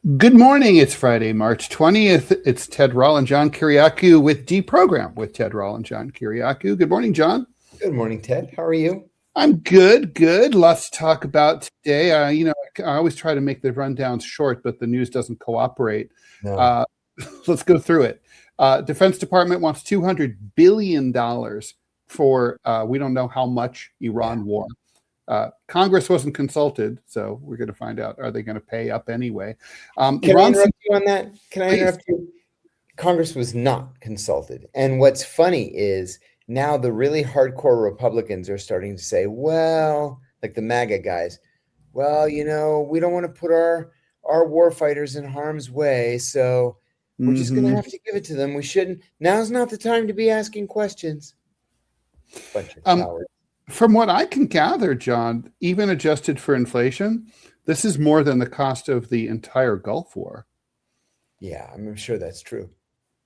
Good morning. It's Friday, March 20th. It's Ted Rall and John Kiriakou with DeProgram with Ted Rall and John Kiriakou. Good morning, John. Good morning, Ted. How are you? I'm good. Lots to talk about today. I always try to make the rundowns short, but the news doesn't cooperate. No. Let's go through it. Defense Department wants $200 billion for, we don't know how much, Iran war. Congress wasn't consulted, so we're going to find out. Are they going to pay up anyway? Can I interrupt you on that? Can I interrupt you? Congress was not consulted. And what's funny is now the really hardcore Republicans are starting to say, well, like the MAGA guys, well, we don't want to put our war fighters in harm's way, so we're just going to have to give it to them. We shouldn't. Now's not the time to be asking questions. Bunch of cowards. From what I can gather, John, even adjusted for inflation, this is more than the cost of the entire Gulf War. Yeah, I'm sure that's true.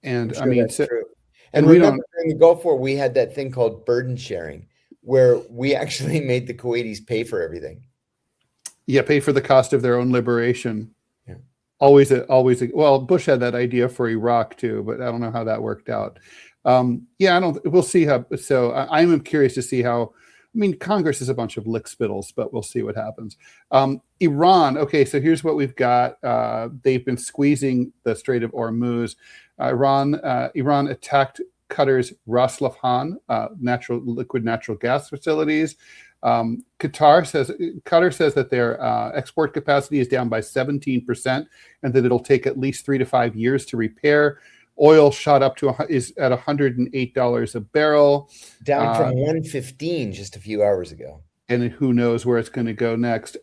And that's true. And remember, during the Gulf War, we had that thing called burden sharing, where we actually made the Kuwaitis pay for everything. Yeah, pay for the cost of their own liberation. Yeah. Well, Bush had that idea for Iraq too, but I don't know how that worked out. We'll see how. So I'm curious to see how. Congress is a bunch of lickspittles, but we'll see what happens. Iran. Okay, so here's what we've got. They've been squeezing the Strait of Hormuz. Iran attacked Qatar's Ras Laffan liquid natural gas facilities. Qatar says that their export capacity is down by 17%, and that it'll take at least 3 to 5 years to repair. Oil shot up is at $108 a barrel, down from $115 just a few hours ago. And who knows where it's going to go next.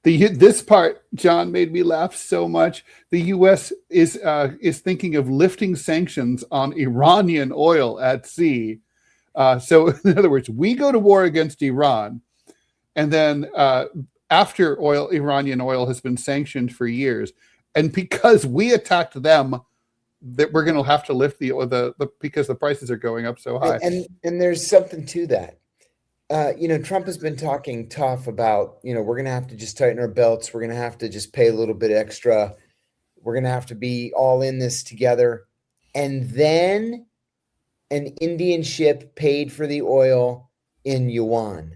This part, John, made me laugh so much. The U.S. is thinking of lifting sanctions on Iranian oil at sea. So, in other words, we go to war against Iran, and then after Iranian oil has been sanctioned for years, and because we attacked them, that we're going to have to lift the because the prices are going up so high. And there's something to that. Trump has been talking tough about, we're going to have to just tighten our belts. We're going to have to just pay a little bit extra. We're going to have to be all in this together. And then an Indian ship paid for the oil in yuan.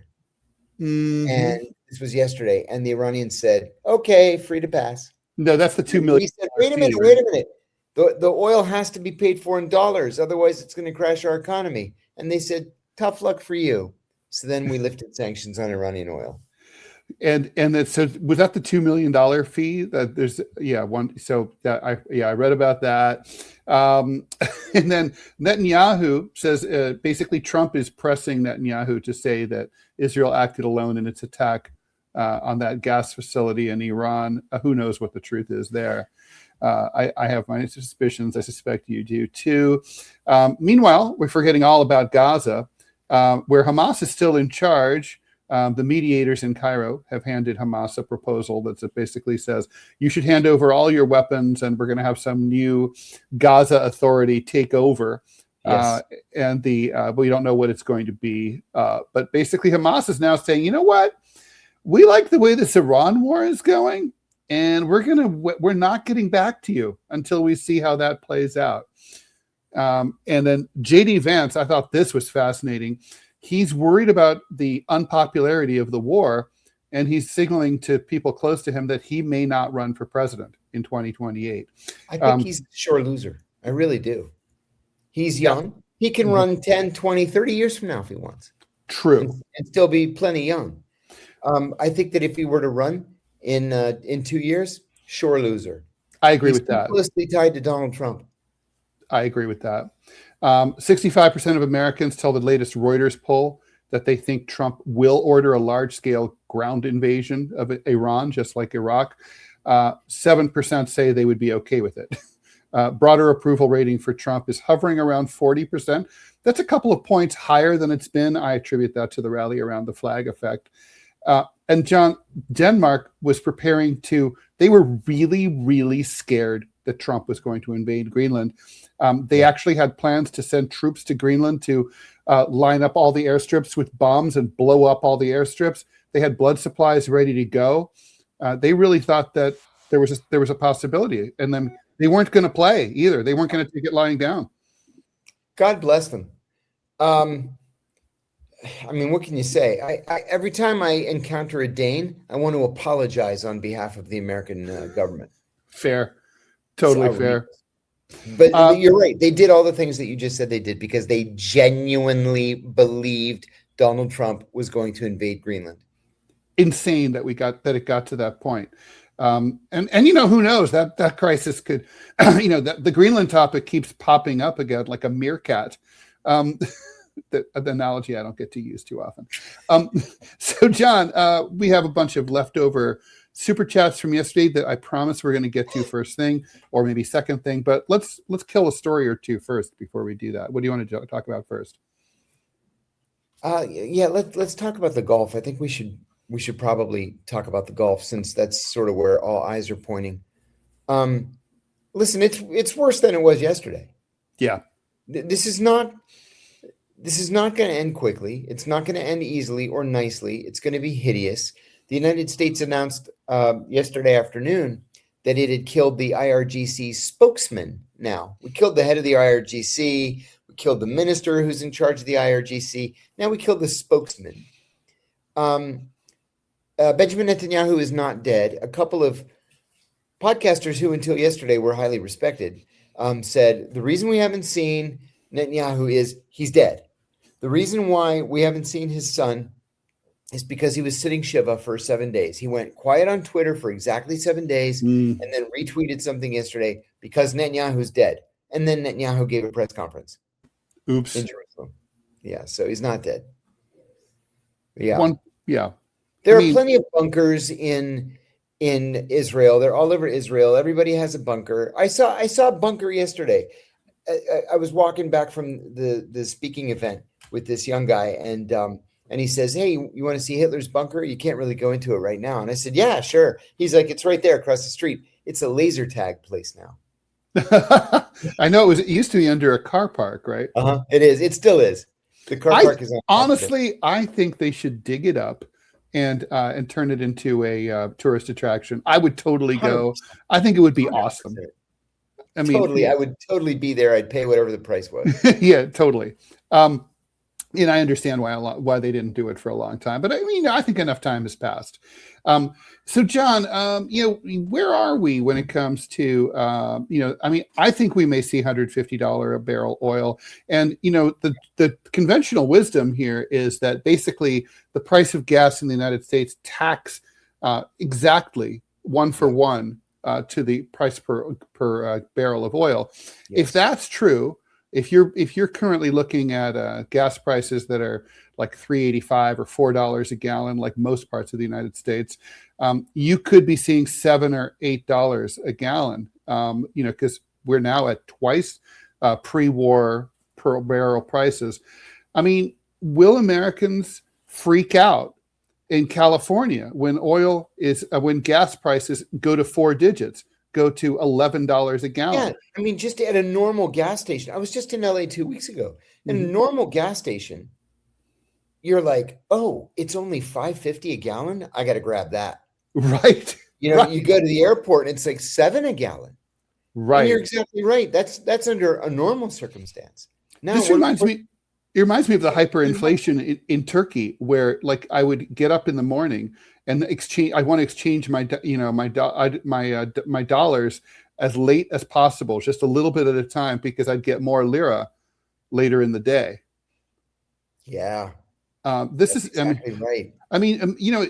Mm-hmm. And this was yesterday. And the Iranians said, okay, free to pass. No, that's the $2 million. He said, wait a minute. The oil has to be paid for in dollars. Otherwise, it's going to crash our economy. And they said, tough luck for you. So then we lifted sanctions on Iranian oil. And so was that the $2 million fee that there's one. So that I read about that. And then Netanyahu says basically Trump is pressing Netanyahu to say that Israel acted alone in its attack on that gas facility in Iran. Who knows what the truth is there? I have my suspicions. I suspect you do too. Meanwhile, we're forgetting all about Gaza, where Hamas is still in charge. The mediators in Cairo have handed Hamas a proposal that basically says you should hand over all your weapons, and we're going to have some new Gaza Authority take over. Yes. We don't know what it's going to be. But basically, Hamas is now saying, you know what? We like the way this Iran war is going. And we're not getting back to you until we see how that plays out. And then J.D. Vance, I thought this was fascinating. He's worried about the unpopularity of the war, and he's signaling to people close to him that he may not run for president in 2028. I think he's a sure loser. I really do. He's young. He can run 10, 20, 30 years from now if he wants. True. And still be plenty young. I think that if he were to run in 2 years, sure loser. I agree with that. Closely tied to Donald Trump. I agree with that. 65% of Americans tell the latest Reuters poll that they think Trump will order a large-scale ground invasion of Iran, just like Iraq. 7% say they would be okay with it. Broader approval rating for Trump is hovering around 40%. That's a couple of points higher than it's been. I attribute that to the rally around the flag effect. And John, Denmark was preparing they were really, really scared that Trump was going to invade Greenland. They actually had plans to send troops to Greenland to line up all the airstrips with bombs and blow up all the airstrips. They had blood supplies ready to go. They really thought that there was a possibility, and then they weren't going to play either. They weren't going to take it lying down. God bless them. I mean, what can you say? I every time I encounter a Dane, I want to apologize on behalf of the American government. Fair, totally fair. But you're right. They did all the things that you just said they did because they genuinely believed Donald Trump was going to invade Greenland. Insane that it got to that point. And you know, who knows, that crisis could, you know, the Greenland topic keeps popping up again like a meerkat. The analogy I don't get to use too often. So John, we have a bunch of leftover super chats from yesterday that I promise we're going to get to first thing, or maybe second thing, but let's kill a story or two first before we do that. What do you want to talk about first? Yeah, let's talk about the Gulf. I think we should probably talk about the Gulf, since that's sort of where all eyes are pointing. Listen, it's worse than it was yesterday. Yeah. This is not going to end quickly. It's not going to end easily or nicely. It's going to be hideous. The United States announced yesterday afternoon that it had killed the IRGC spokesman. Now, we killed the head of the IRGC. We killed the minister who's in charge of the IRGC. Now we killed the spokesman. Benjamin Netanyahu is not dead. A couple of podcasters who until yesterday were highly respected said the reason we haven't seen Netanyahu is he's dead. The reason why we haven't seen his son is because he was sitting Shiva for 7 days. He went quiet on Twitter for exactly 7 days and then retweeted something yesterday because Netanyahu's dead. And then Netanyahu gave a press conference. Oops. In Jerusalem. Yeah, so he's not dead. Yeah. There are plenty of bunkers in Israel. They're all over Israel. Everybody has a bunker. I saw a bunker yesterday. I was walking back from the speaking event with this young guy, and he says, "Hey, you want to see Hitler's bunker? You can't really go into it right now." And I said, "Yeah, sure." He's like, "It's right there across the street. It's a laser tag place now." I know it used to be under a car park, right? It is. It still is. The car park is on. Honestly, I think they should dig it up and turn it into a tourist attraction. I would totally go. 100%. I think it would be 100%. Awesome. I mean, totally. I would totally be there. I'd pay whatever the price was. Yeah, totally. And I understand why they didn't do it for a long time, but I mean, I think enough time has passed. So John, you know, where are we when it comes to, you know, I mean, I think we may see $150 a barrel oil, and you know, the conventional wisdom here is that basically the price of gas in the United States tax exactly 1-for-1 to the price per barrel of oil. Yes. If that's true, if you're currently looking at gas prices that are like $3.85 or $4 a gallon, like most parts of the United States, you could be seeing $7 or $8 a gallon. You know, because we're now at twice pre-war per barrel prices. I mean, will Americans freak out in California when when gas prices go to 4 digits, go to $11 a gallon? Yeah, I mean, just at a normal gas station. I was just in LA 2 weeks ago. In a normal gas station, you're like, oh, it's only $5.50 a gallon. I got to grab that. Right. You know, you go to the airport and it's like $7 a gallon. Right. And you're exactly right. That's under a normal circumstance. Now, this reminds me. It reminds me of the hyperinflation in Turkey, where like I would get up in the morning and I want to exchange my dollars as late as possible, just a little bit at a time, because I'd get more lira later in the day. Yeah, this is exactly right. I mean, you know,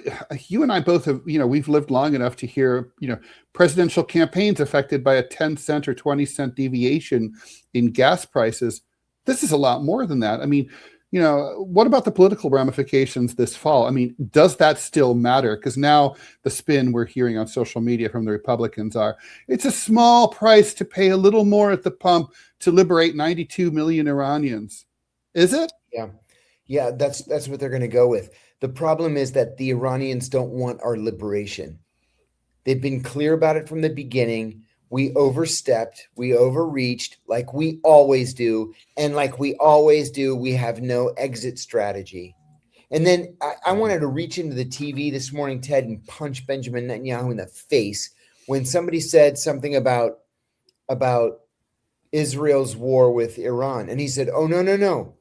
you and I both have, you know, we've lived long enough to hear, you know, presidential campaigns affected by a 10 cent or 20 cent deviation in gas prices. This is a lot more than that. I mean, you know, what about the political ramifications this fall? I mean, does that still matter? Because now the spin we're hearing on social media from the Republicans are, it's a small price to pay a little more at the pump to liberate 92 million Iranians. Is it? Yeah, that's what they're going to go with. The problem is that the Iranians don't want our liberation. They've been clear about it from the beginning. We overstepped, we overreached, like we always do. And like we always do, we have no exit strategy. And then I wanted to reach into the TV this morning, Ted, and punch Benjamin Netanyahu in the face when somebody said something about Israel's war with Iran, and he said, "Oh, no.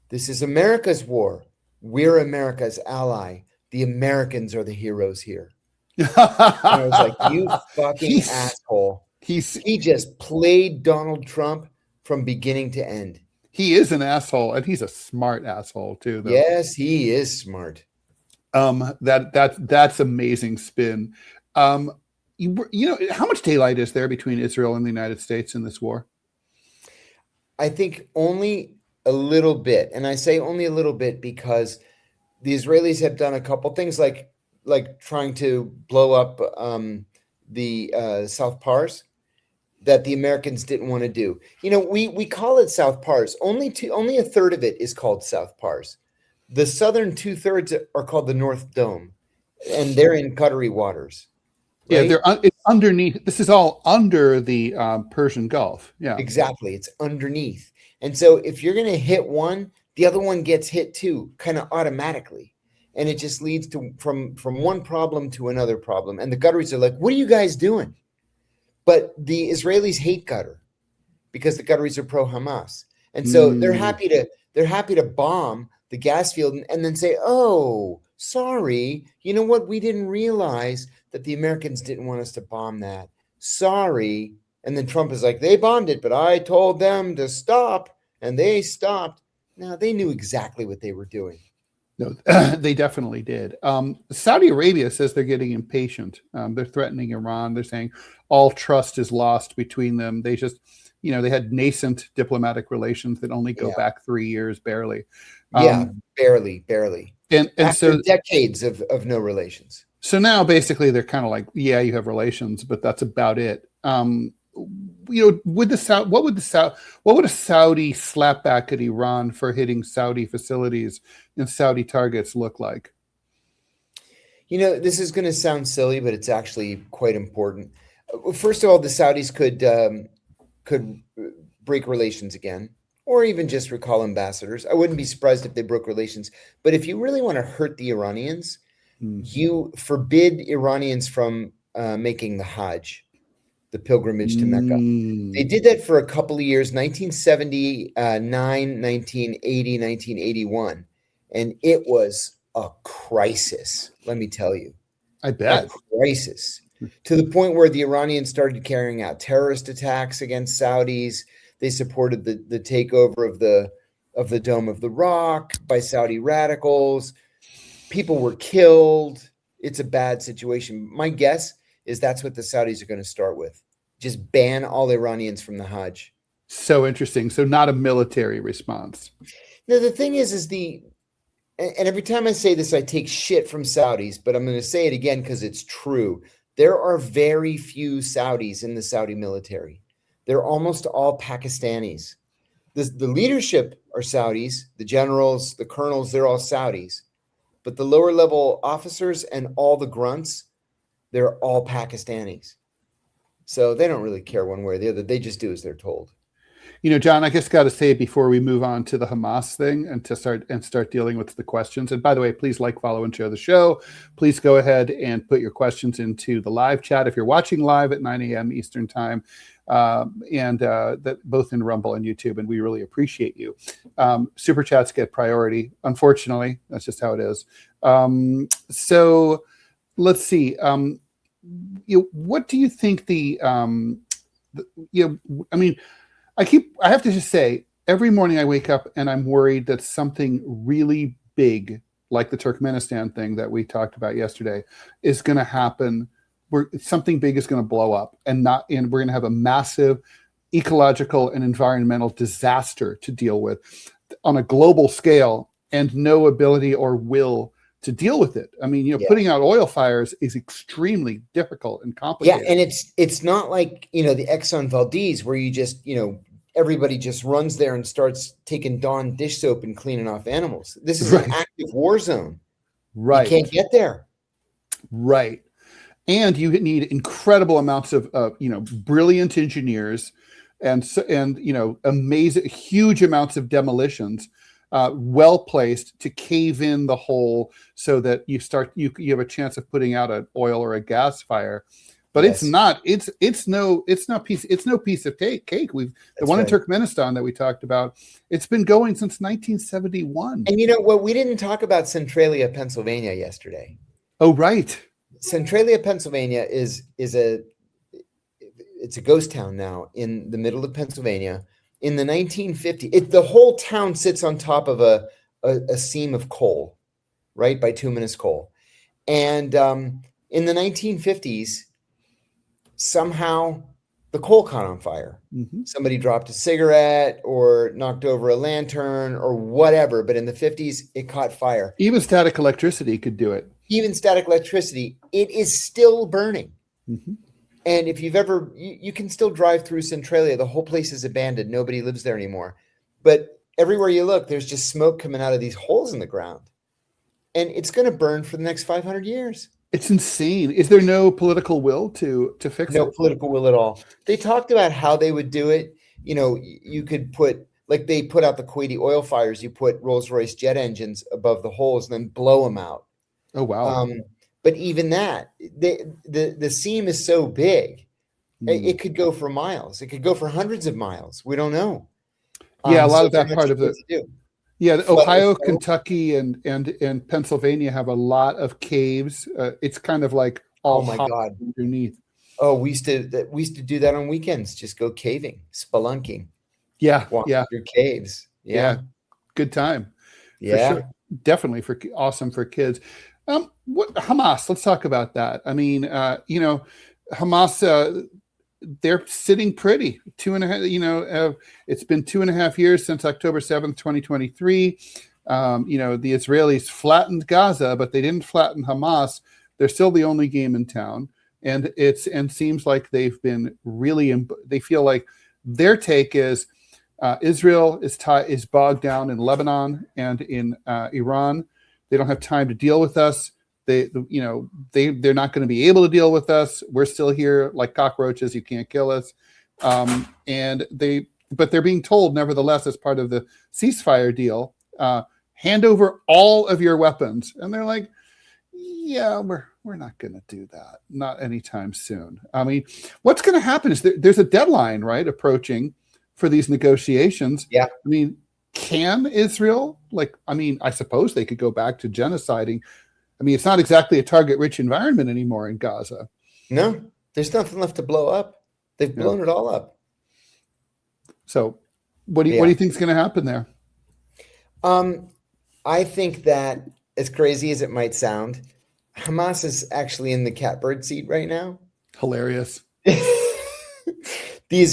This is America's war. We're America's ally. The Americans are the heroes here." And I was like, "You fucking asshole." He just played Donald Trump from beginning to end. He is an asshole, and he's a smart asshole too, though. Yes, he is smart. That's amazing spin. How much daylight is there between Israel and the United States in this war? I think only a little bit, and I say only a little bit because the Israelis have done a couple things, like trying to blow up the South Pars, that the Americans didn't want to do. We call it South Pars. Only a third of it is called South Pars. The southern 2/3 are called the North Dome, and they're in Qatari waters. Right? Yeah, it's underneath. This is all under the Persian Gulf. Yeah, exactly. It's underneath, and so if you're going to hit one, the other one gets hit too, kind of automatically, and it just leads to from one problem to another problem. And the Qataris are like, "What are you guys doing?" But the Israelis hate Qatar because the Qataris are pro-Hamas, and so they're happy to bomb the gas field and then say, "Oh, sorry, you know what? We didn't realize that the Americans didn't want us to bomb that. Sorry." And then Trump is like, "They bombed it, but I told them to stop, and they stopped." Now, they knew exactly what they were doing. No, they definitely did. Saudi Arabia says they're getting impatient. They're threatening Iran. They're saying all trust is lost between them. They just, they had nascent diplomatic relations that only go back 3 years, barely. Barely. And so decades of no relations. So now basically they're kind of like, yeah, you have relations, but that's about it. What would a Saudi slapback at Iran for hitting Saudi facilities and Saudi targets look like? This is going to sound silly, but it's actually quite important. First of all, the Saudis could break relations again, or even just recall ambassadors. I wouldn't be surprised if they broke relations. But if you really want to hurt the Iranians, you forbid Iranians from making the Hajj, the pilgrimage to Mecca. They did that for a couple of years, 1979, 1980, 1981. And it was a crisis, let me tell you. I bet. A crisis. To the point where the Iranians started carrying out terrorist attacks against Saudis. They supported the takeover of the Dome of the Rock by Saudi radicals. People were killed. It's a bad situation. My guess is that's what the Saudis are going to start with. Just ban all Iranians from the Hajj. So interesting. So not a military response. No, the thing is and every time I say this, I take shit from Saudis, but I'm going to say it again because it's true. There are very few Saudis in the Saudi military. They're almost all Pakistanis. The leadership are Saudis, the generals, the colonels, they're all Saudis. But the lower level officers and all the grunts, they're all Pakistanis. So they don't really care one way or the other. They just do as they're told. John, I just got to say before we move on to the Hamas thing and to start dealing with the questions. And by the way, please like, follow, and share the show. Please go ahead and put your questions into the live chat if you're watching live at 9 a.m. Eastern time, and that both in Rumble and YouTube. And we really appreciate you. Super chats get priority. Unfortunately, that's just how it is. So let's see. What do you think I have to just say, every morning I wake up and I'm worried that something really big, like the Turkmenistan thing that we talked about yesterday, is going to happen. Something big is going to blow up, and we're going to have a massive ecological and environmental disaster to deal with on a global scale, and no ability or will to deal with it. I mean, putting out oil fires is extremely difficult and complicated. Yeah, and it's not like, the Exxon Valdez where you just, everybody just runs there and starts taking Dawn dish soap and cleaning off animals. This is an active war zone. Right. You can't get there. Right. And you need incredible amounts of, brilliant engineers and amazing, huge amounts of demolitions, well placed to cave in the hole so that you have a chance of putting out an oil or a gas fire But Yes. it's no piece of cake. The one in Turkmenistan that we talked about, it's been going since 1971. And you know what? We didn't talk about Centralia, Pennsylvania yesterday. Oh, right. Centralia, Pennsylvania is a ghost town now in the middle of Pennsylvania. In the 1950s, the whole town sits on top of a seam of coal, right, bituminous coal. And in the 1950s, somehow the coal caught on fire. Mm-hmm. Somebody dropped a cigarette or knocked over a lantern or whatever. But in the 50s, it caught fire. Even static electricity could do it. Even static electricity, it is still burning. Mm-hmm. And if you've ever, you can still drive through Centralia. The whole place is abandoned. Nobody lives there anymore. But everywhere you look, there's just smoke coming out of these holes in the ground. And it's going to burn for the next 500 years. It's insane. Is there no political will to fix it? No political will at all. They talked about how they would do it. You know, you could put, like they put out the Kuwaiti oil fires, you put Rolls-Royce jet engines above the holes and then blow them out. Oh, wow. But even that, the seam is so big, it could go for miles. It could go for hundreds of miles. We don't know. Yeah, a lot of that part of Ohio, Kentucky, and Pennsylvania have a lot of caves. It's kind of like all God underneath. Oh, we used to do that on weekends. Just go caving, spelunking. Walk through caves. Yeah, good time. Yeah, for sure. Definitely awesome for kids. Hamas? Let's talk about that. I mean, Hamas. They're sitting pretty. 2.5. It's been 2.5 years since October 7th, 2023. The Israelis flattened Gaza, but they didn't flatten Hamas. They're still the only game in town, and seems like they've been really. They feel like their take is Israel is bogged down in Lebanon and in Iran. They don't have time to deal with us. They're not going to be able to deal with us. We're still here like cockroaches. You can't kill us. But they're being told, nevertheless, as part of the ceasefire deal, hand over all of your weapons. And they're like, yeah, we're not going to do that. Not anytime soon. I mean, what's going to happen is there's a deadline, right, approaching for these negotiations. Yeah. I mean, can Israel, I suppose they could go back to genociding. I mean, it's not exactly a target-rich environment anymore in Gaza. No, there's nothing left to blow up. They've blown it all up. So, what do you think is going to happen there? I think that, as crazy as it might sound, Hamas is actually in the catbird seat right now. Hilarious. The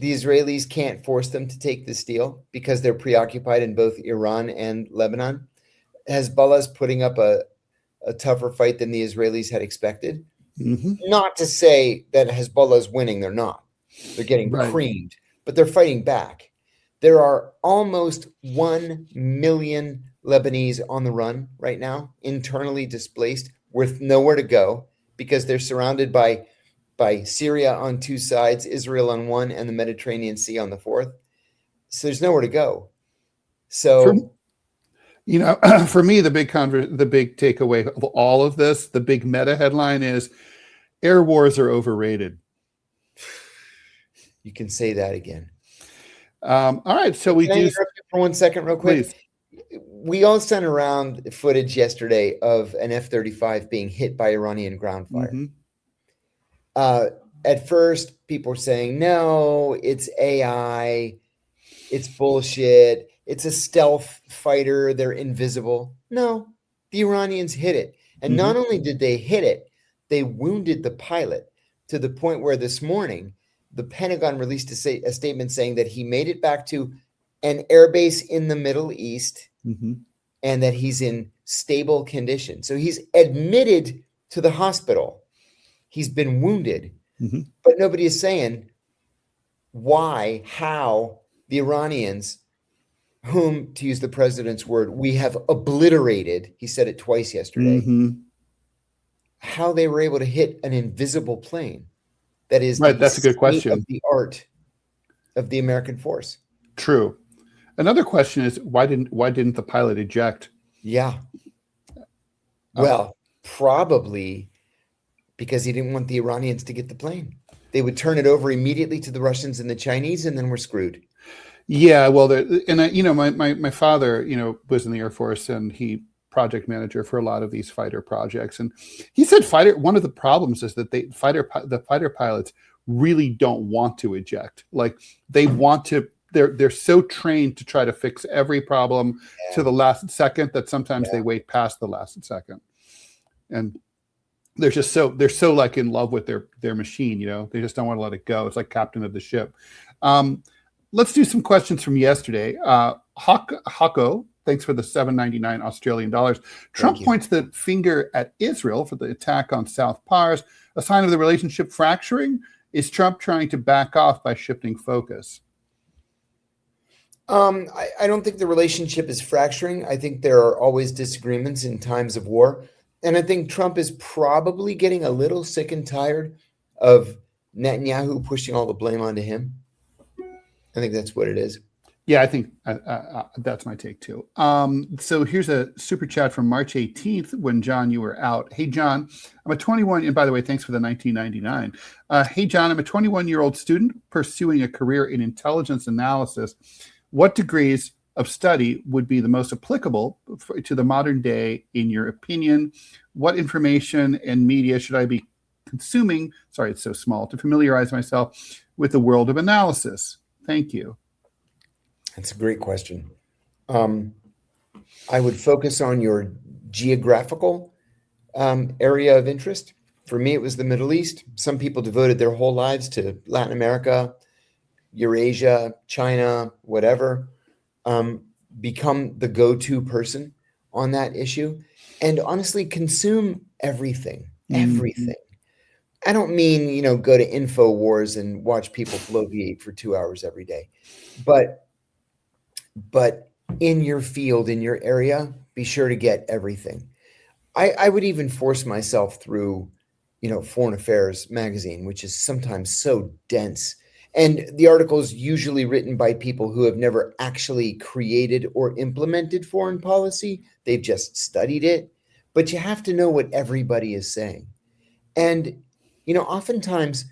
Israelis can't force them to take this deal because they're preoccupied in both Iran and Lebanon. Hezbollah's putting up a tougher fight than the Israelis had expected. Mm-hmm. Not to say that Hezbollah's winning. They're not. They're getting creamed, but they're fighting back. There are almost 1 million Lebanese on the run right now, internally displaced, with nowhere to go because they're surrounded by Syria on two sides, Israel on one, and the Mediterranean Sea on the fourth. So there's nowhere to go. So, for me, the big takeaway of all of this, the big meta headline is air wars are overrated. You can say that again. All right. So Can I interrupt you for 1 second real quick? Please. We all sent around footage yesterday of an F-35 being hit by Iranian ground fire. Mm-hmm. At first, people were saying, no, it's AI. It's bullshit. It's a stealth fighter. They're invisible. No, the Iranians hit it. And not only did they hit it, they wounded the pilot to the point where this morning, the Pentagon released a statement saying that he made it back to an airbase in the Middle East and that he's in stable condition. So he's admitted to the hospital. He's been wounded, but nobody is saying why, how the Iranians, whom, to use the president's word, we have obliterated, he said it twice yesterday, how they were able to hit an invisible plane. That is right. That's a good question. Of the art of the American force. True. Another question is why didn't the pilot eject? Yeah. Well, probably because he didn't want the Iranians to get the plane. They would turn it over immediately to the Russians and the Chinese, and then we're screwed. Yeah, well, my father, was in the Air Force, and he project manager for a lot of these fighter projects, and he said one of the problems is that the fighter pilots really don't want to eject. Like they want to. They're so trained to try to fix every problem to the last second that sometimes they wait past the last second, and they're so like in love with their machine. They just don't want to let it go. It's like captain of the ship. Let's do some questions from yesterday. Hako, thanks for the $7.99 Australian dollars. Trump points the finger at Israel for the attack on South Pars, a sign of the relationship fracturing. Is Trump trying to back off by shifting focus? I don't think the relationship is fracturing. I think there are always disagreements in times of war. And I think Trump is probably getting a little sick and tired of Netanyahu pushing all the blame onto him. I think that's what it is. Yeah, I think that's my take too. So here's a super chat from March 18th when, John, you were out. Hey, John, I'm a 21, and by the way, thanks for the $19.99. Hey, John, I'm a 21-year-old student pursuing a career in intelligence analysis. What degrees of study would be the most applicable to the modern day, in your opinion? What information and media should I be consuming? Sorry, it's so small, to familiarize myself with the world of analysis. Thank you. That's a great question. I would focus on your geographical area of interest. For me, it was the Middle East. Some people devoted their whole lives to Latin America, Eurasia, China, whatever. Become the go-to person on that issue. And honestly, consume everything. Everything. I don't mean, go to InfoWars and watch people bloviate for 2 hours every day. But in your field, in your area, be sure to get everything. I would even force myself through, Foreign Affairs magazine, which is sometimes so dense. And the article is usually written by people who have never actually created or implemented foreign policy. They've just studied it. But you have to know what everybody is saying. And oftentimes,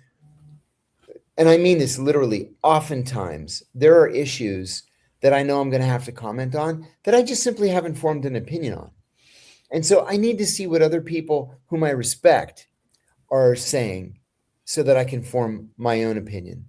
and I mean this literally, oftentimes, there are issues that I know I'm going to have to comment on that I just simply haven't formed an opinion on. And so I need to see what other people whom I respect are saying so that I can form my own opinion.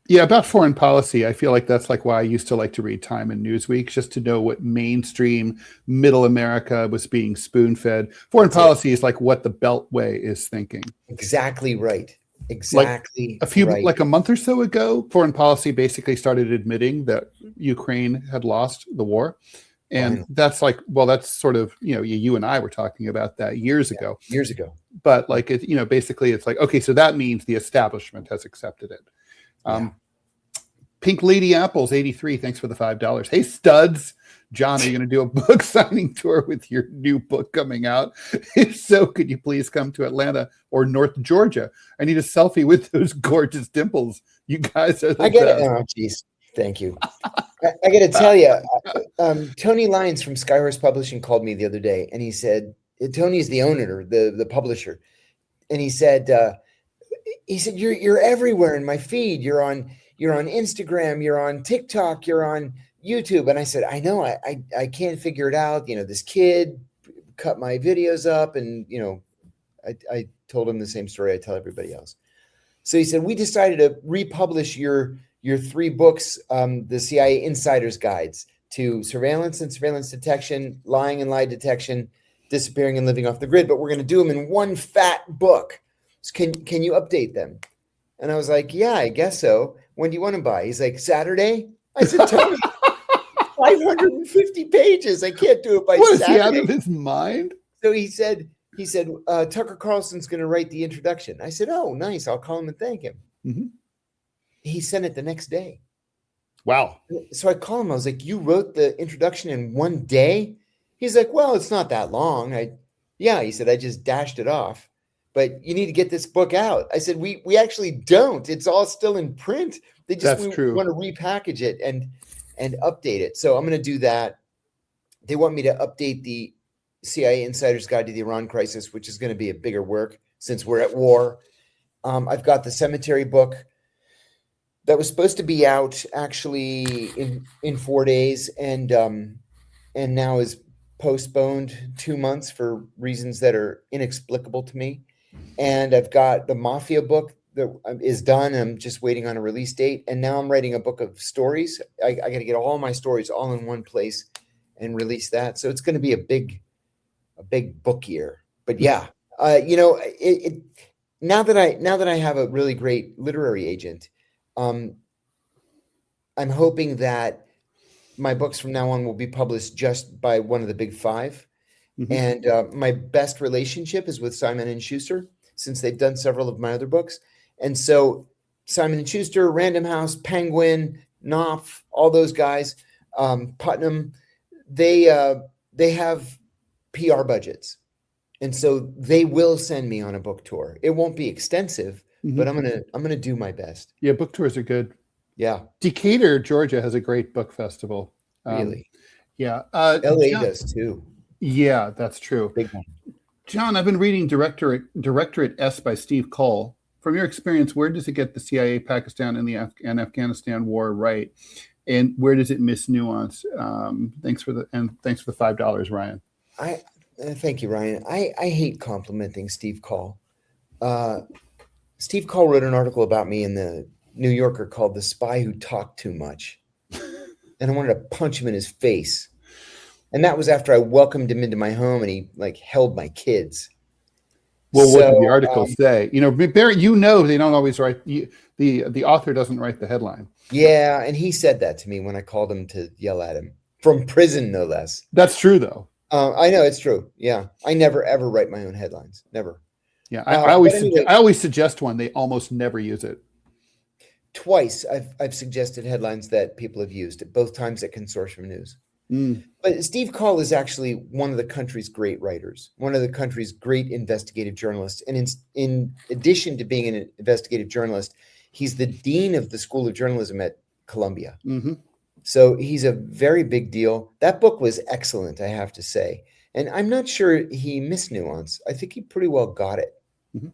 Yeah, about foreign policy, I feel like that's like why I used to like to read Time and Newsweek, just to know what mainstream middle America was being spoon-fed. Foreign policy is like what the Beltway is thinking. Exactly right. Exactly. Like a month or so ago, foreign policy basically started admitting that Ukraine had lost the war. And that's like, well, that's sort of, you and I were talking about that years ago. Years ago. But like, basically it's like, okay, so that means the establishment has accepted it. Pink Lady Apples 83, thanks for the $5. Hey, studs. John, are you going to do a book signing tour with your new book coming out? If so, could you please come to Atlanta or North Georgia? I need a selfie with those gorgeous dimples. You guys are the I get best. it. Oh, geez. Thank you. I got to tell you, Tony Lyons from Skyhorse Publishing called me the other day, and he said, Tony's the owner, the publisher. And he said, you're everywhere in my feed. You're on Instagram, you're on TikTok, you're on YouTube. And I said, I know, I can't figure it out. This kid cut my videos up, and I told him the same story I tell everybody else. So he said, we decided to republish your 3 books, the CIA Insider's Guides to Surveillance and Surveillance Detection, Lying and Lie Detection, Disappearing and Living Off the Grid, but we're going to do them in one fat book. So can you update them? And I was like, yeah, I guess so. When do you want to buy? He's like, Saturday? I said, Tony, 550 pages. I can't do it by What, Saturday. is he out of his mind? So he said, Tucker Carlson's going to write the introduction. I said, oh, nice. I'll call him and thank him. Mm-hmm. He sent it the next day. Wow. So I called him. I was like, you wrote the introduction in one day? He's like, well, it's not that long. He said, I just dashed it off. But you need to get this book out. I said, we actually don't. It's all still in print. They just want to repackage it and update it. So I'm going to do that. They want me to update the CIA Insider's Guide to the Iran Crisis, which is going to be a bigger work since we're at war. I've got the Cemetery book that was supposed to be out actually in 4 days, and now is postponed 2 months for reasons that are inexplicable to me. And I've got the Mafia book that is done. I'm just waiting on a release date. And now I'm writing a book of stories. I got to get all my stories all in one place and release that. So it's going to be a big book year. But yeah, now that I have a really great literary agent, I'm hoping that my books from now on will be published just by one of the big five. Mm-hmm. And my best relationship is with Simon & Schuster, since they've done several of my other books. And so Simon & Schuster, Random House, Penguin, Knopf, all those guys, Putnam, they have PR budgets. And so they will send me on a book tour. It won't be extensive, mm-hmm. but I'm gonna do my best. Yeah, book tours are good. Yeah. Decatur, Georgia has a great book festival. Really? Yeah. LA does too. Yeah, that's true. Big one. John, I've been reading Directorate S by Steve Cole. From your experience, where does it get the CIA, Pakistan, and the Afghanistan war right? And where does it miss nuance? Thanks for the $5, Ryan. Thank you, Ryan. I hate complimenting Steve Cole. Steve Cole wrote an article about me in the New Yorker called "The Spy Who Talked Too Much," and I wanted to punch him in his face. And that was after I welcomed him into my home and he held my kids. Well, what did the article say? Barry, they don't always write. The author doesn't write the headline. Yeah, and he said that to me when I called him to yell at him from prison, no less. That's true, though. I know it's true. Yeah, I never ever write my own headlines. Never. Yeah, I always suggest one. They almost never use it. Twice I've suggested headlines that people have used at both times at Consortium News. Mm. But Steve Cole is actually one of the country's great writers, one of the country's great investigative journalists. And in addition to being an investigative journalist, he's the dean of the School of Journalism at Columbia. Mm-hmm. So he's a very big deal. That book was excellent, I have to say. And I'm not sure he missed nuance. I think he pretty well got it. Mm-hmm.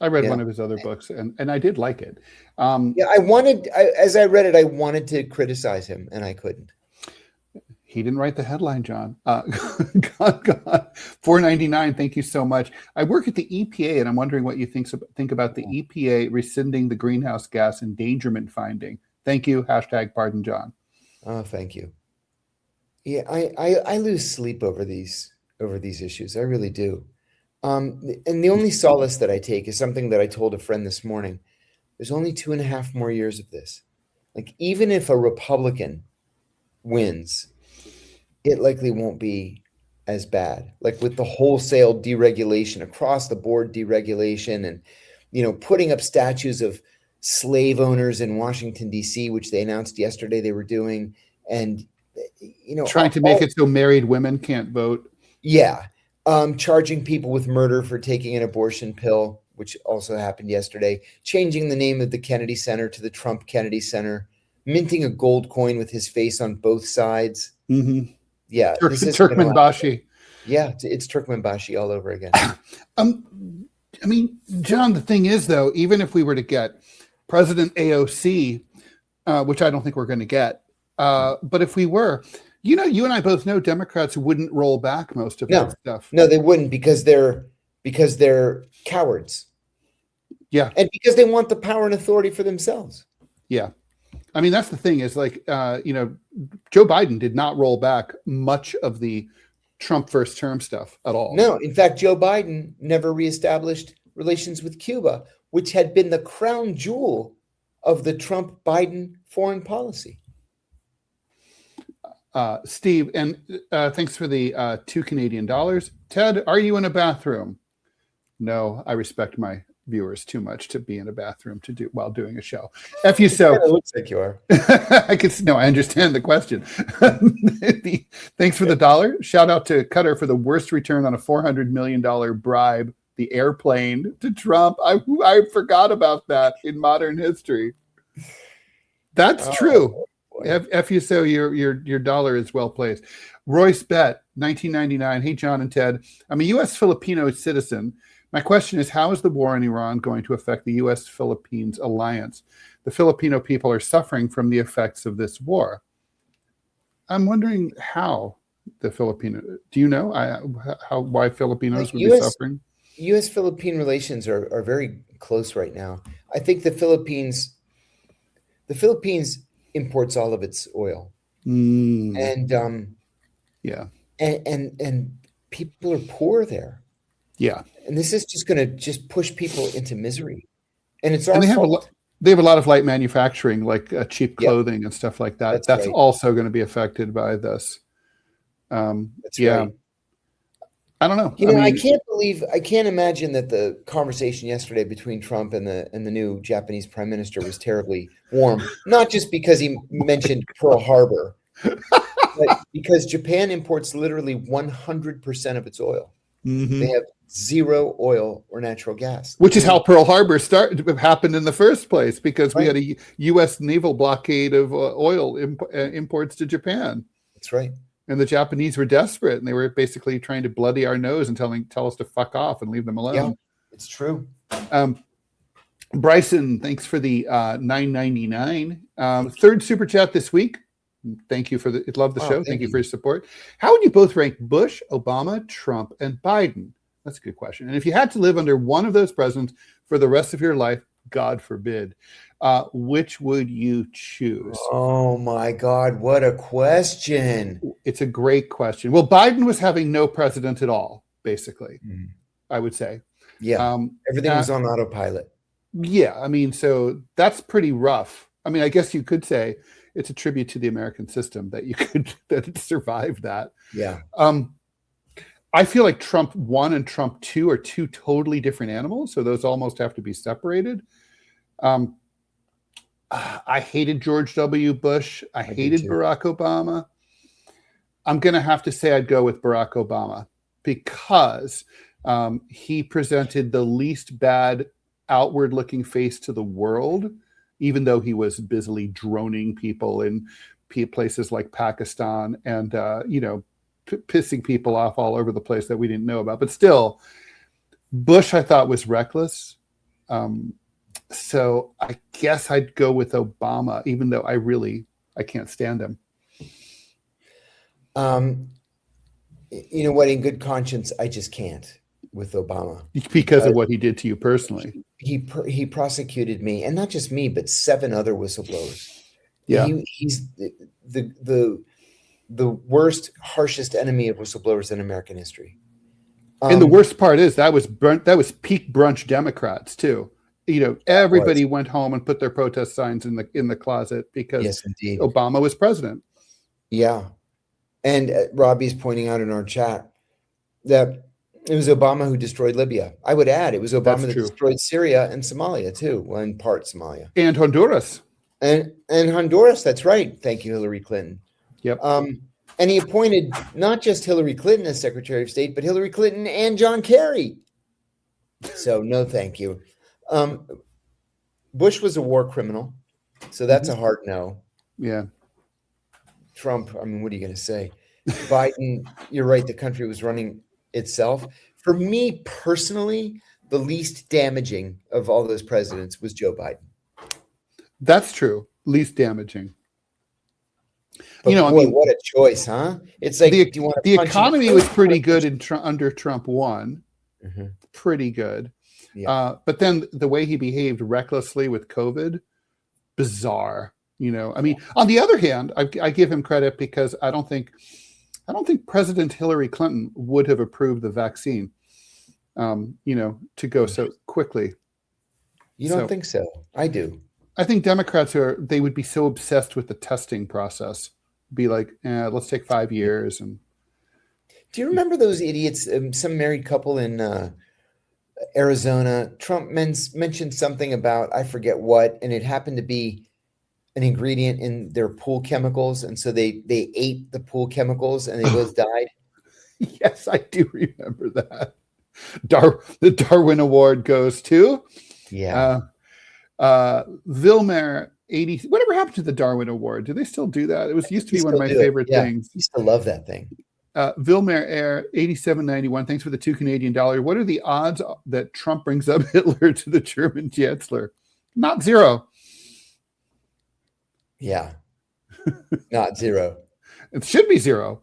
I read one of his other books and I did like it. As I read it, I wanted to criticize him and I couldn't. He didn't write the headline, John. God. $4.99. Thank you so much. I work at the EPA, and I'm wondering what you think about the EPA rescinding the greenhouse gas endangerment finding. Thank you. #pardon John. Oh, thank you. Yeah, I lose sleep over these issues. I really do. And the only solace that I take is something that I told a friend this morning. There's only 2.5 more years of this. Like, even if a Republican wins, it likely won't be as bad. Like with the wholesale deregulation, across the board deregulation, and putting up statues of slave owners in Washington, D.C., which they announced yesterday they were doing, and trying to make it so married women can't vote. Yeah, charging people with murder for taking an abortion pill, which also happened yesterday. Changing the name of the Kennedy Center to the Trump Kennedy Center. Minting a gold coin with his face on both sides. Mm-hmm. Yeah, Turkmenbashi. Yeah, it's Turkmenbashi all over again. John, the thing is, though, even if we were to get President AOC, which I don't think we're going to get, but if we were, you and I both know Democrats wouldn't roll back most of that stuff. No, they wouldn't because they're cowards. Yeah, and because they want the power and authority for themselves. Yeah. That's the thing is Joe Biden did not roll back much of the Trump first term stuff at all. No, in fact, Joe Biden never reestablished relations with Cuba, which had been the crown jewel of the Trump-Biden foreign policy. Steve, and thanks for the $2 Canadian. Ted, are you in a bathroom? No, I respect my viewers too much to be in a bathroom while doing a show. F you so. It looks like you are. I understand the question. Thanks for the $1. Shout out to Qatar for the worst return on a $400 million bribe, the airplane to Trump. I forgot about that in modern history. That's true. Boy. F you so. Your $1 is well placed. Royce Bet, 1999. Hey, John and Ted. I'm a U.S. Filipino citizen. My question is, how is the war in Iran going to affect the U.S.-Philippines alliance? The Filipino people are suffering from the effects of this war. I'm wondering how the Filipino. Do you know why Filipinos would be suffering? U.S.-Philippine relations are very close right now. I think the Philippines imports all of its oil, and people are poor there. Yeah, and this is just going to just push people into misery, and it's our fault. They have a lot of light manufacturing, like cheap clothing and stuff like that. That's right. Also going to be affected by this. That's right. I don't know. I can't imagine that the conversation yesterday between Trump and the new Japanese prime minister was terribly warm. Not just because he mentioned Pearl Harbor, but because Japan imports literally 100% of its oil. Mm-hmm. They have zero oil or natural gas, which is how Pearl Harbor happened in the first place, because we had a U.S. naval blockade of oil imports to Japan. That's right. And the Japanese were desperate, and they were basically trying to bloody our nose and tell us to fuck off and leave them alone. Yeah, it's true. Bryson, thanks for the $9.99. Third super chat this week. Thank you love the show. Thank you for your support. How would you both rank Bush, Obama, Trump, and Biden? That's a good question. And if you had to live under one of those presidents for the rest of your life, God forbid, which would you choose? Oh my God, what a question. It's a great question. Well, Biden was having no president at all, basically, I would say. Yeah, everything was on autopilot. Yeah, I mean, so that's pretty rough. I mean, I guess you could say it's a tribute to the American system that that it survived that. Yeah. I feel like Trump 1 and Trump 2 are two totally different animals, so those almost have to be separated. I hated George W. Bush. I hated Barack Obama. I'm going to have to say I'd go with Barack Obama, because he presented the least bad outward-looking face to the world, even though he was busily droning people in places like Pakistan and, pissing people off all over the place that we didn't know about. But still, Bush, I thought, was reckless. So I guess I'd go with Obama, even though I can't stand him. You know what? In good conscience, I just can't with Obama. Because of what he did to you personally. He prosecuted me, and not just me, but 7 other whistleblowers. Yeah. He's the worst, harshest enemy of whistleblowers in American history. And the worst part is that was peak brunch Democrats too. Everybody went home and put their protest signs in the closet because Obama was president. Yeah. And Robbie's pointing out in our chat that it was Obama who destroyed Libya. I would add it was Obama that destroyed Syria and Somalia too. Well, in part Somalia. And Honduras. And Honduras, that's right. Thank you, Hillary Clinton. Yep. And he appointed not just Hillary Clinton as Secretary of State, but Hillary Clinton and John Kerry. So no, thank you. Bush was a war criminal, so that's a hard no. Yeah. Trump, I mean, what are you going to say? Biden, you're right. The country was running itself. For me personally, the least damaging of all those presidents was Joe Biden. That's true. Least damaging. But boy, what a choice, huh? It's like the economy was pretty good under Trump 1. Mm-hmm. Pretty good. Yeah. But then the way he behaved recklessly with COVID, bizarre. I mean, on the other hand, I give him credit because I don't think President Hillary Clinton would have approved the vaccine, to go so quickly. You don't think so? I do. I think Democrats they would be so obsessed with the testing process, be like, let's take 5 years. And do you remember those idiots? Some married couple in Arizona. Trump mentioned something about I forget what, and it happened to be an ingredient in their pool chemicals, and so they ate the pool chemicals and they both died. Yes, I do remember that. The Darwin Award goes to Vilmer 80. Whatever happened to the Darwin Award? Do they still do that? It used to be one of my favorite things. I used to love that thing. Vilmer Air 8791. Thanks for the $2 Canadian. What are the odds that Trump brings up Hitler to the German Chancellor? Not zero. Yeah, not zero. It should be zero.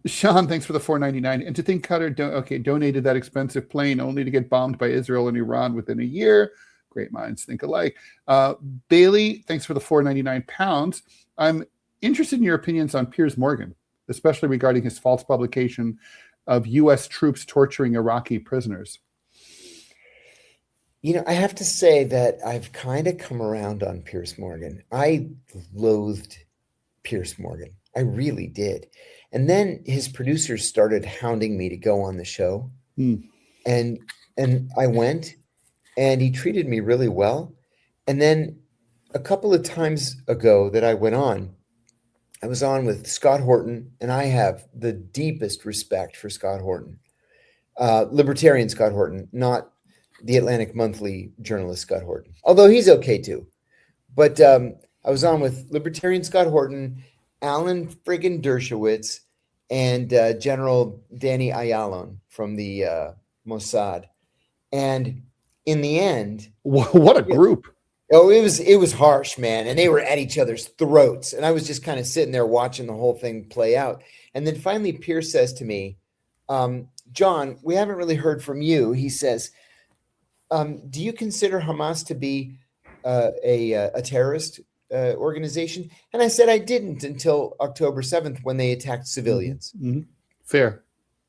Sean, thanks for the $4.99. And to think Qatar donated that expensive plane only to get bombed by Israel and Iran within a year. Great minds think alike. Bailey, thanks for the £4.99. I'm interested in your opinions on Piers Morgan, especially regarding his false publication of U.S. troops torturing Iraqi prisoners. You know, I have to say that I've kind of come around on Piers Morgan. I loathed Piers Morgan. I really did. And then his producers started hounding me to go on the show. And I went, and he treated me really well. And then a couple of times ago that I went on, I was on with Scott Horton, and I have the deepest respect for Scott Horton. Libertarian Scott Horton, not the Atlantic Monthly journalist Scott Horton, although he's okay too. But I was on with Libertarian Scott Horton, Alan friggin' Dershowitz, and General Danny Ayalon from the Mossad. And in the end, what a group! Oh, it was harsh, man. And they were at each other's throats. And I was just kind of sitting there watching the whole thing play out. And then finally, Pierce says to me, John, we haven't really heard from you. He says, do you consider Hamas to be a terrorist organization? And I said I didn't until October 7th when they attacked civilians. Mm-hmm. Fair.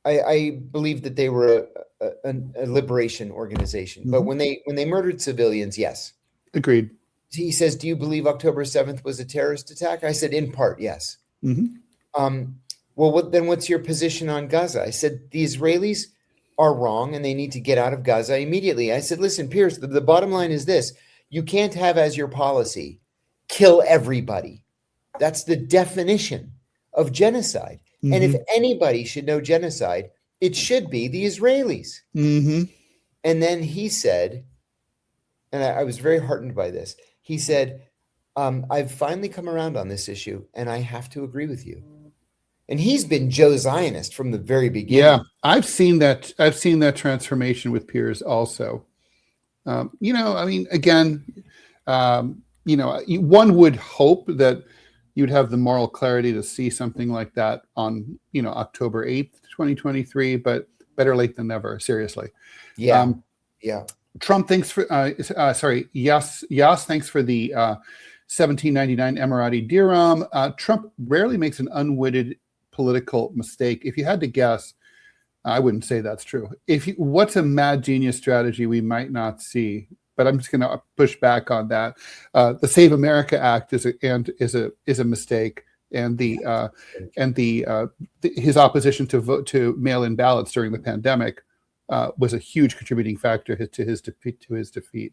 I believe that they were a liberation organization. But when they murdered civilians, yes. Agreed. He says, do you believe October 7th was a terrorist attack? I said, in part, yes. Well, then what's your position on Gaza? I said, the Israelis are wrong and they need to get out of Gaza immediately. I said, listen, Pierce, the bottom line is this. You can't have as your policy, kill everybody. That's the definition of genocide. And if anybody should know genocide, it should be the Israelis. And then he said, and I was very heartened by this. He said, I've finally come around on this issue, and I have to agree with you. And he's been Joe Zionist from the very beginning. Yeah, I've seen that. I've seen that transformation with Piers also. You know, I mean, again, you know, one would hope that you'd have the moral clarity to see something like that on, you know, October 8th, 2023, but better late than never, seriously. Yeah. Trump, thanks for, Yas, thanks for the 1799 Emirati dirham. Trump rarely makes an unwitted political mistake. If you had to guess, I wouldn't say that's true. What's a mad genius strategy we might not see? But I'm just going to push back on that. The Save America Act is a mistake, and his opposition to mail-in ballots during the pandemic was a huge contributing factor to his defeat.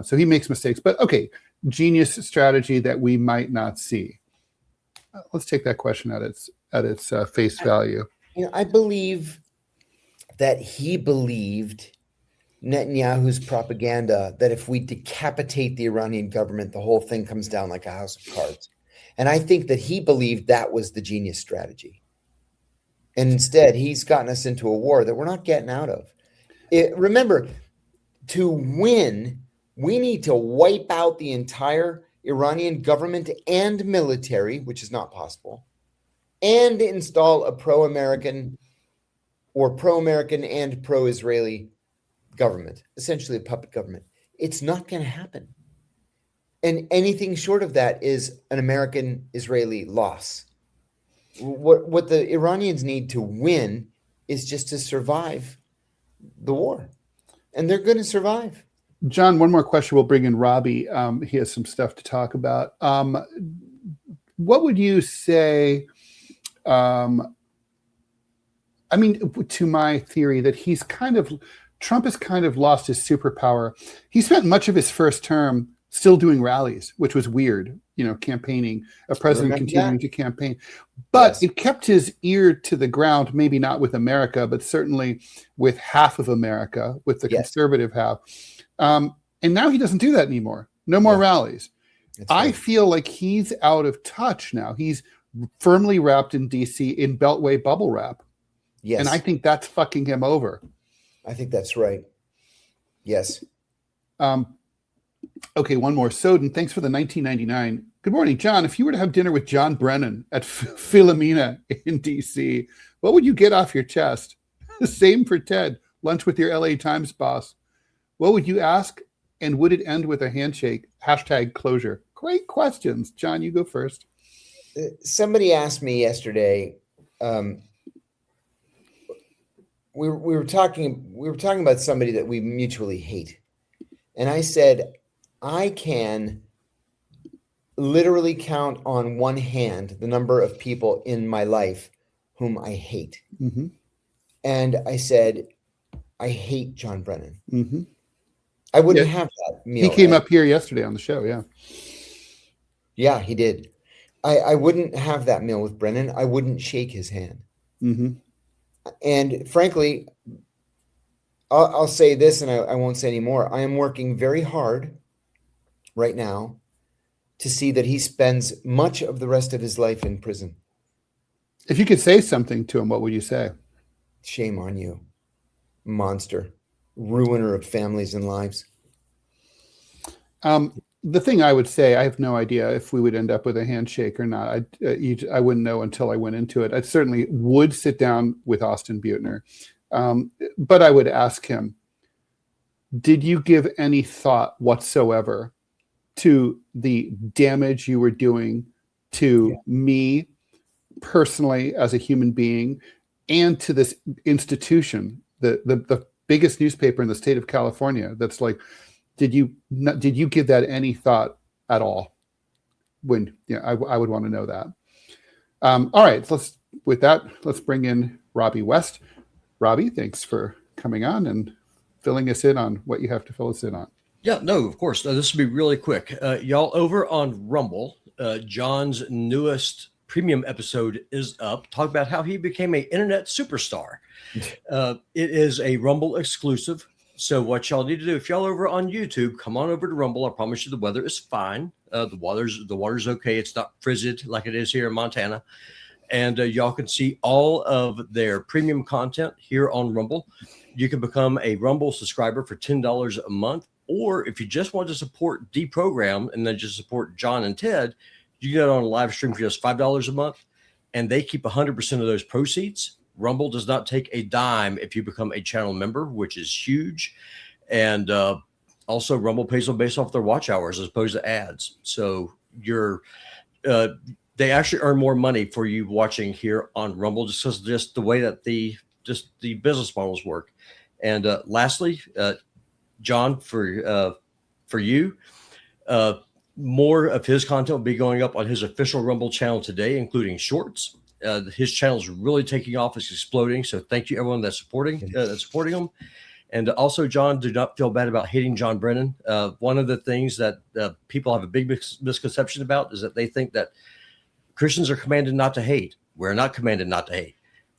So he makes mistakes, but okay, genius strategy that we might not see. Let's take that question at its face value. You know, I believe that he believed Netanyahu's propaganda that if we decapitate the Iranian government, the whole thing comes down like a house of cards. And I think that he believed that was the genius strategy. And instead, he's gotten us into a war that we're not getting out of. Remember, to win, we need to wipe out the entire Iranian government and military, which is not possible, and install a pro-American and pro-Israeli government, essentially a puppet government. It's not going to happen. And anything short of that is an American-Israeli loss. What the Iranians need to win is just to survive the war. And they're going to survive. John, one more question. We'll bring in Robbie. He has some stuff to talk about. What would you say? I mean, to my theory that Trump has kind of lost his superpower. He spent much of his first term still doing rallies, which was weird, you know, campaigning, a president continuing to campaign. But it kept his ear to the ground, maybe not with America, but certainly with half of America, with the conservative half. And now he doesn't do that anymore. No more rallies. I feel like he's out of touch now. He's firmly wrapped in DC in Beltway bubble wrap. Yes. And I think that's fucking him over. I think that's right. Yes. Okay, one more. Soden, thanks for the 1999. Good morning, John. If you were to have dinner with John Brennan at Philomena in DC, what would you get off your chest? Same for Ted. Lunch with your LA Times boss. What would you ask? And would it end with a handshake? #closure. Great questions. John, you go first. Somebody asked me yesterday. We were talking about somebody that we mutually hate, and I said I can literally count on one hand the number of people in my life whom I hate. Mm-hmm. And I said, I hate John Brennan. Mm-hmm. I wouldn't have that meal. He came up here yesterday on the show. Yeah. Yeah, he did. I wouldn't have that meal with Brennan. I wouldn't shake his hand. Mm-hmm. And frankly, I'll say this, and I won't say any more. I am working very hard right now to see that he spends much of the rest of his life in prison. If you could say something to him, what would you say? Shame on you, monster, ruiner of families and lives. The thing I would say, I have no idea if we would end up with a handshake or not. I wouldn't know until I went into it. I certainly would sit down with Austin Butner, but I would ask him, did you give any thought whatsoever to the damage you were doing to me personally as a human being and to this institution, the biggest newspaper in the state of California? That's like, did you give that any thought at all? I would want to know that. All right, let's bring in Robbie West. Robbie, thanks for coming on and filling us in on what you have to fill us in on. Yeah, no, of course. This will be really quick. Y'all, over on Rumble, John's newest premium episode is up. Talk about how he became an internet superstar. It is a Rumble exclusive. So what y'all need to do, if y'all over on YouTube, come on over to Rumble. I promise you the weather is fine. The water's okay. It's not frigid like it is here in Montana. And y'all can see all of their premium content here on Rumble. You can become a Rumble subscriber for $10 a month. Or if you just want to support DeProgram and then just support John and Ted, you get on a live stream for just $5 a month. And they keep 100% of those proceeds. Rumble does not take a dime if you become a channel member, which is huge. And also Rumble pays them based off their watch hours as opposed to ads. So they actually earn more money for you watching here on Rumble just the way that the business models work. And lastly, John, for you, more of his content will be going up on his official Rumble channel today, including shorts. His channel is really taking off. It's exploding. So thank you, everyone that's supporting him. And also, John, do not feel bad about hating John Brennan. One of the things that people have a big misconception about is that they think that Christians are commanded not to hate. We're not commanded not to hate.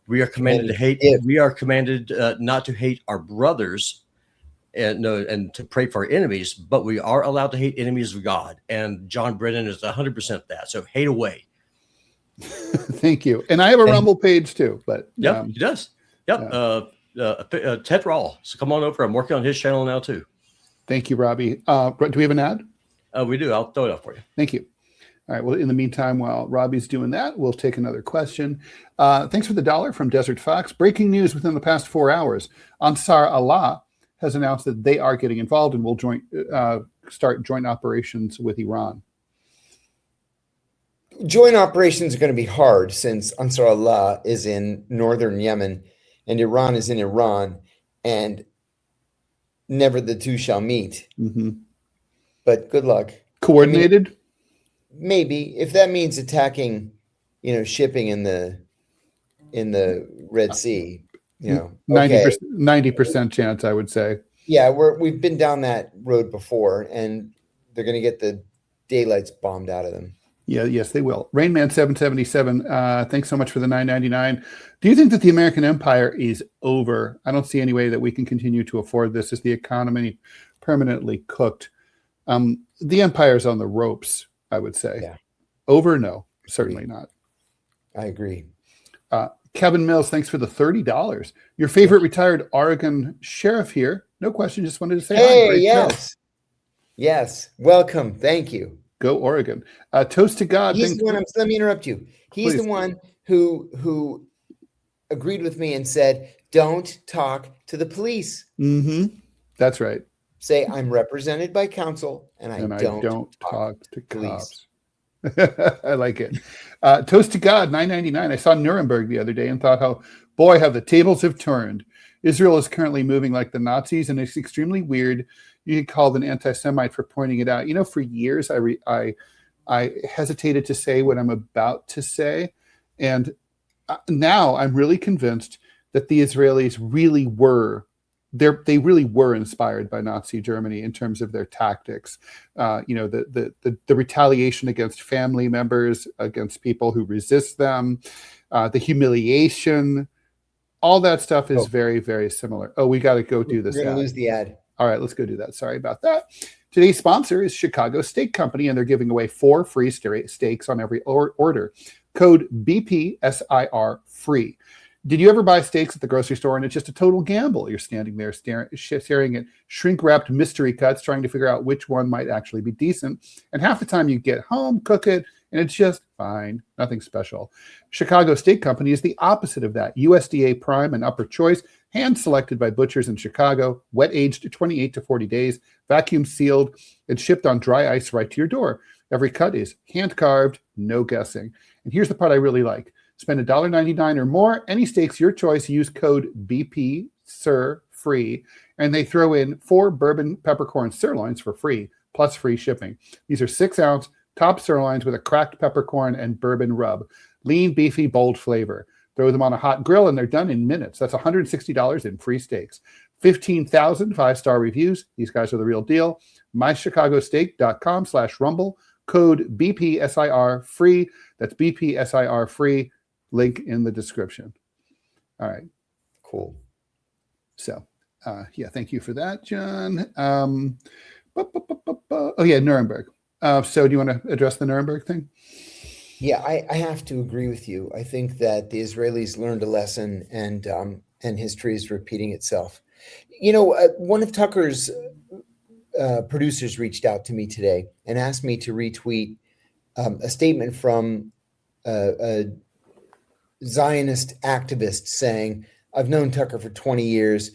We are commanded to hate. We are commanded not to hate our brothers and to pray for our enemies, but we are allowed to hate enemies of God. And John Brennan is 100% that. So hate away. Thank you. And I have a Rumble page too, but he does. Yep. Ted Rall. So come on over. I'm working on his channel now too. Thank you, Robbie. Do we have an ad? We do. I'll throw it up for you. Thank you. All right. Well, in the meantime, while Robbie's doing that, we'll take another question. Thanks for the $1 from Desert Fox. Breaking news within the past 4 hours. Ansar Allah has announced that they are getting involved and will start joint operations with Iran. Joint operations are going to be hard since Ansar Allah is in northern Yemen and Iran is in Iran, and never the two shall meet. Mm-hmm. But good luck. Coordinated? I mean, maybe if that means attacking, shipping in the Red Sea, 90% chance, I would say. Yeah, we've been down that road before, and they're going to get the daylights bombed out of them. Yeah, yes, they will. Rainman 777, thanks so much for the $9.99. Do you think that the American empire is over? I don't see any way that we can continue to afford this. Is the economy permanently cooked? The empire's on the ropes, I would say. Yeah. Over? No, certainly not. I agree. Kevin Mills, thanks for the $30. Your favorite retired Oregon sheriff here. No question, just wanted to say hi. Hey, yes. Yes. Welcome. Thank you. Go Oregon. Toast to God. He's the one, let me interrupt you. He's Please. the one who agreed with me and said, don't talk to the police. Mm-hmm. That's right. Say, I'm represented by counsel and I don't talk to police. Cops. I like it. Toast to God, $9.99. I saw Nuremberg the other day and thought how the tables have turned. Israel is currently moving like the Nazis, and it's extremely weird. You get called an anti-Semite for pointing it out. For years I hesitated to say what I'm about to say, and now I'm really convinced that the Israelis really were. They really were inspired by Nazi Germany in terms of their tactics. The retaliation against family members, against people who resist them, the humiliation, all that stuff is very, very similar. Oh, we got to go do this. We're going to lose the ad. All right, let's go do that. Sorry about that. Today's sponsor is Chicago Steak Company, and they're giving away 4 free steaks on every order. Code BPSIR free. Did you ever buy steaks at the grocery store and it's just a total gamble? You're standing there staring at shrink-wrapped mystery cuts, trying to figure out which one might actually be decent. And half the time you get home, cook it, and it's just fine, nothing special. Chicago Steak Company is the opposite of that. USDA prime and upper choice, hand-selected by butchers in Chicago, wet-aged 28 to 40 days, vacuum-sealed, and shipped on dry ice right to your door. Every cut is hand-carved, no guessing. And here's the part I really like. Spend $1.99 or more, any steaks your choice, use code BPSIR free, and they throw in 4 bourbon peppercorn sirloins for free, plus free shipping. These are 6-ounce top sirloins with a cracked peppercorn and bourbon rub. Lean, beefy, bold flavor. Throw them on a hot grill and they're done in minutes. That's $160 in free steaks. 15,000 5-star reviews. These guys are the real deal. mychicagosteak.com/rumble. Code BPSIR free. That's BPSIR free. Link in the description. All right. Cool. So, thank you for that, John. Nuremberg. So do you want to address the Nuremberg thing? Yeah, I have to agree with you. I think that the Israelis learned a lesson and history is repeating itself. One of Tucker's producers reached out to me today and asked me to retweet a statement from a Zionist activist saying, I've known Tucker for 20 years.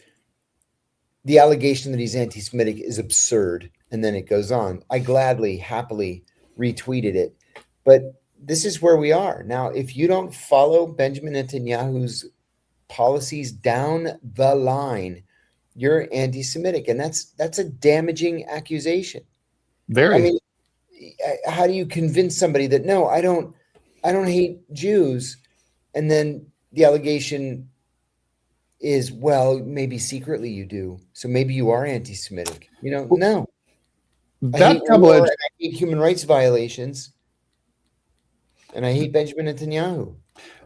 The allegation that he's anti-Semitic is absurd. And then it goes on. I gladly, happily retweeted it. But this is where we are. Now, if you don't follow Benjamin Netanyahu's policies down the line, you're anti-Semitic. And that's a damaging accusation. Very. I mean, how do you convince somebody that, no, I don't hate Jews? And then the allegation is, well, maybe secretly you do. So maybe you are anti-Semitic. No. I hate human rights violations. And I hate Benjamin Netanyahu.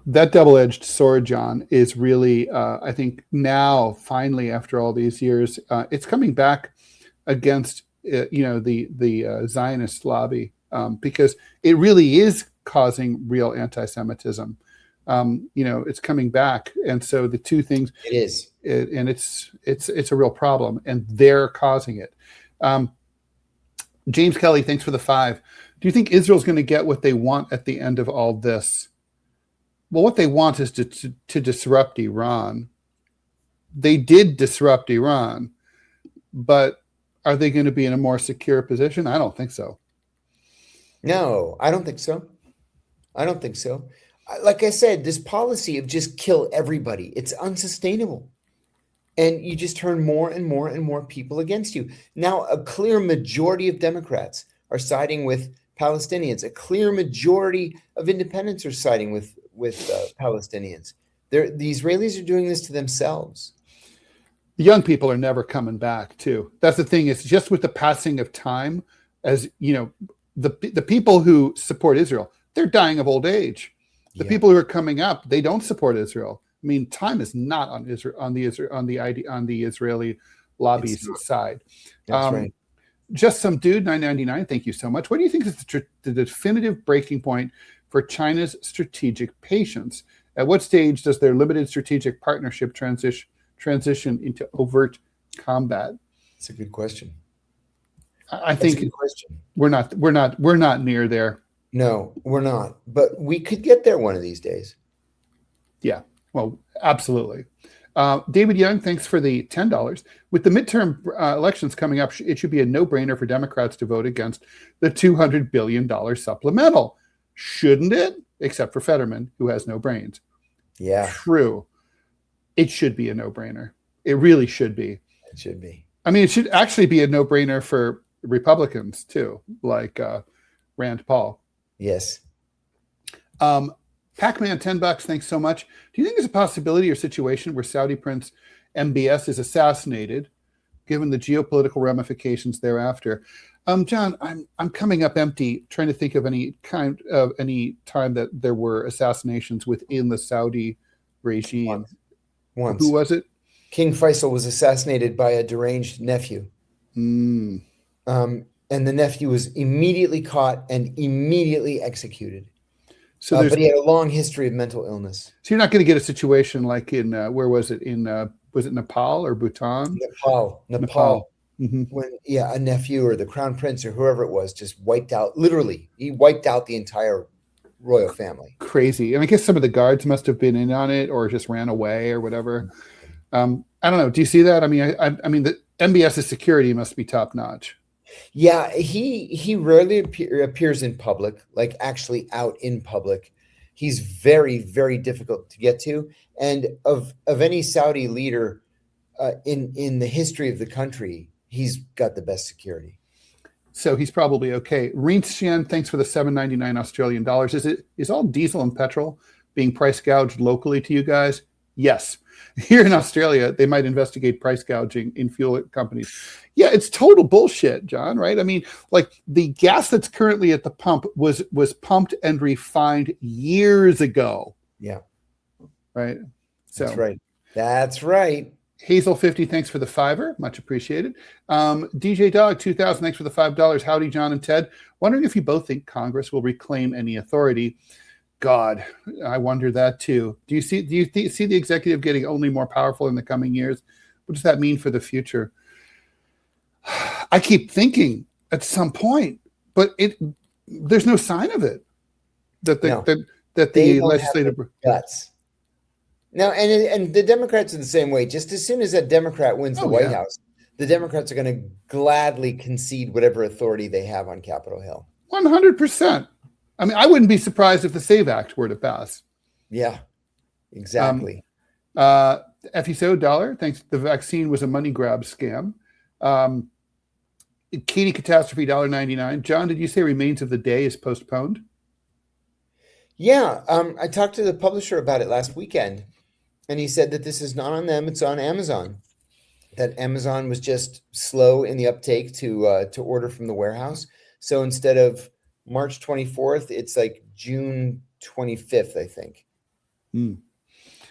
That double-edged sword, John, is really, I think now, finally, after all these years, it's coming back against, the Zionist lobby because it really is causing real anti-Semitism. It's coming back, and so the two things. It is, and it's a real problem, and they're causing it. James Kelly, thanks for the 5. Do you think Israel's going to get what they want at the end of all this? Well, what they want is to disrupt Iran. They did disrupt Iran, but are they going to be in a more secure position? I don't think so. No, I don't think so. Like I said, this policy of just kill everybody, it's unsustainable. And you just turn more and more and more people against you. Now, a clear majority of Democrats are siding with Palestinians. A clear majority of independents are siding with Palestinians. The Israelis are doing this to themselves. The young people are never coming back, too. That's the thing. It's just with the passing of time, as the people who support Israel, they're dying of old age. The people who are coming up, they don't support Israel. I mean, time is not on Israel, on the Israeli lobby's side. That's right. Just some dude, $9.99. Thank you so much. What do you think is the definitive breaking point for China's strategic patience? At what stage does their limited strategic partnership transition into overt combat? It's a good question. I think we're not near there. No, we're not. But we could get there one of these days. Yeah, well, absolutely. David Young, thanks for the $10. With the midterm elections coming up, it should be a no-brainer for Democrats to vote against the $200 billion supplemental. Shouldn't it? Except for Fetterman, who has no brains. Yeah. True. It should be a no-brainer. It really should be. It should be. I mean, it should actually be a no-brainer for Republicans, too, like Rand Paul. Yes. Pac-Man, $10, thanks so much. Do you think there's a possibility or situation where Saudi Prince MBS is assassinated, given the geopolitical ramifications thereafter? John, I'm coming up empty, trying to think of any time that there were assassinations within the Saudi regime. Once. Who was it? King Faisal was assassinated by a deranged nephew. And the nephew was immedately caught and immediately executed. So but he had a long history of mental illness. So you're not going to get a situation like in where was it was it Nepal or Bhutan? Nepal. Mm-hmm. When a nephew or the crown prince or whoever it was just wiped out. Literally, he wiped out the entire royal family. Crazy. And I guess some of the guards must have been in on it or just ran away or whatever. I don't know. Do you see that? I mean, I mean the MBS's security must be top notch. Yeah, he rarely appears in public, like actually out in public. He's very, very difficult to get to. And of any Saudi leader in the history of the country, he's got the best security. So he's probably okay. Rinxian, thanks for the $7.99 Australian dollars. Is all diesel and petrol being price gouged locally to you guys? Yes. Here in Australia, they might investigate price gouging in fuel companies. Yeah, it's total bullshit, John, right? I mean, like the gas that's currently at the pump was pumped and refined years ago. Yeah. Right? So That's right. Hazel 50, thanks for the $5, much appreciated. DJ Dog 2000, thanks for the $5. Howdy, John and Ted. Wondering if you both think Congress will reclaim any authority. God, I wonder that too. Do you see the executive getting only more powerful in the coming years? What does that mean for the future? I keep thinking at some point, but there's no sign of it that the legislative guts. No, and the Democrats are the same way. Just as soon as a Democrat wins the White House, the Democrats are going to gladly concede whatever authority they have on Capitol Hill. 100%. I mean, I wouldn't be surprised if the SAVE Act were to pass. Yeah, exactly. FESO dollar, thanks. The vaccine was a money grab scam. Katie Catastrophe, $1.99. John, did you say Remains of the Day is postponed? Yeah, I talked to the publisher about it last weekend, and he said that this is not on them; it's on Amazon. That Amazon was just slow in the uptake to order from the warehouse. So instead of March 24th, it's like June 25th, I think.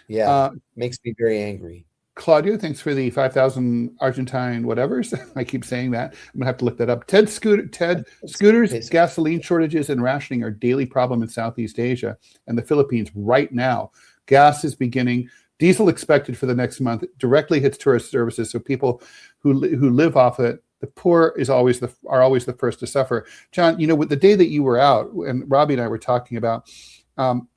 Yeah, makes me very angry. Claudio, thanks for the 5,000 Argentine whatevers. I keep saying that. I'm gonna have to look that up. Ted scooters, gasoline shortages, and rationing are a daily problem in Southeast Asia and the Philippines right now. Gas is beginning. Diesel expected for the next month directly hits tourist services. So people who live off it, the poor are always the first to suffer. John, with the day that you were out, and Robbie and I were talking about,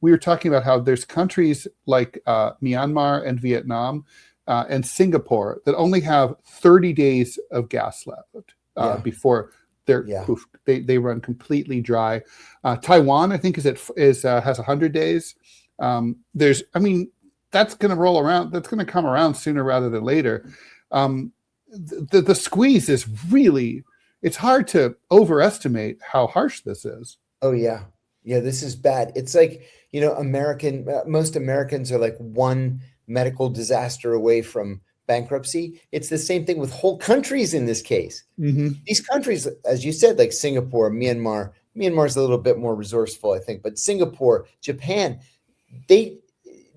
we were talking about how there's countries like Myanmar and Vietnam and Singapore that only have 30 days of gas left before they run completely dry. Taiwan, I think, has 100 days. That's going to roll around. That's going to come around sooner rather than later. The squeeze is really, it's hard to overestimate how harsh this is. Oh yeah. Yeah. This is bad. It's like, most Americans are like one medical disaster away from bankruptcy. It's the same thing with whole countries in this case. Mm-hmm. These countries, as you said, like Singapore, Myanmar's a little bit more resourceful, I think, but Singapore, Japan, the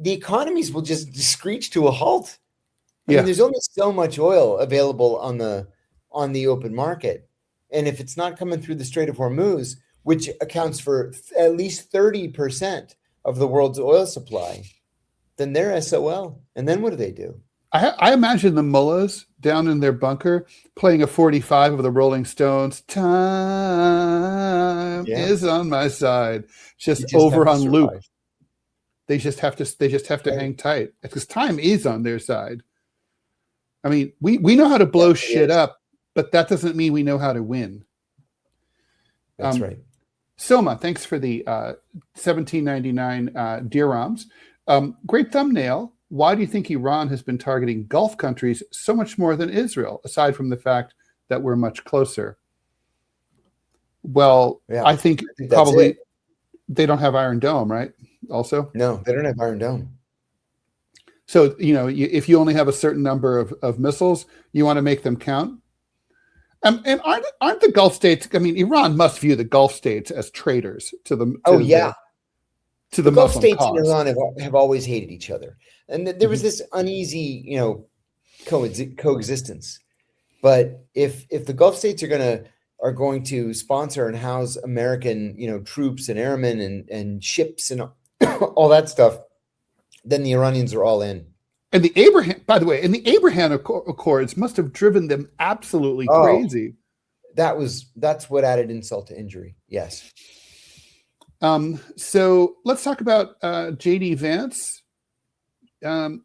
economies will just screech to a halt. I mean, there's only so much oil available on the open market. And if it's not coming through the Strait of Hormuz, which accounts for at least 30% of the world's oil supply, then they're SOL. And then what do? I imagine the mullahs down in their bunker playing a 45 of the Rolling Stones. Time is on my side. Just over on loop. They just have to hang tight because time is on their side. I mean, we know how to blow shit up, but that doesn't mean we know how to win. That's right. Soma, thanks for the 17.99 dirhams. Great thumbnail. Why do you think Iran has been targeting Gulf countries so much more than Israel, aside from the fact that we're much closer? Well, I think probably they don't have Iron Dome, right? Also? No, they don't have Iron Dome. So, if you only have a certain number of missiles, you want to make them count. And aren't the Gulf states, I mean, Iran must view the Gulf states as traitors to the to the Gulf Muslim states cause. and Iran have always hated each other. And there was this uneasy, coexistence. But if the Gulf states are going to sponsor and house American, troops and airmen and ships and all that stuff, then the Iranians are all in. And the Abraham Accords must have driven them absolutely crazy. That's what added insult to injury. Yes. So let's talk about JD Vance. I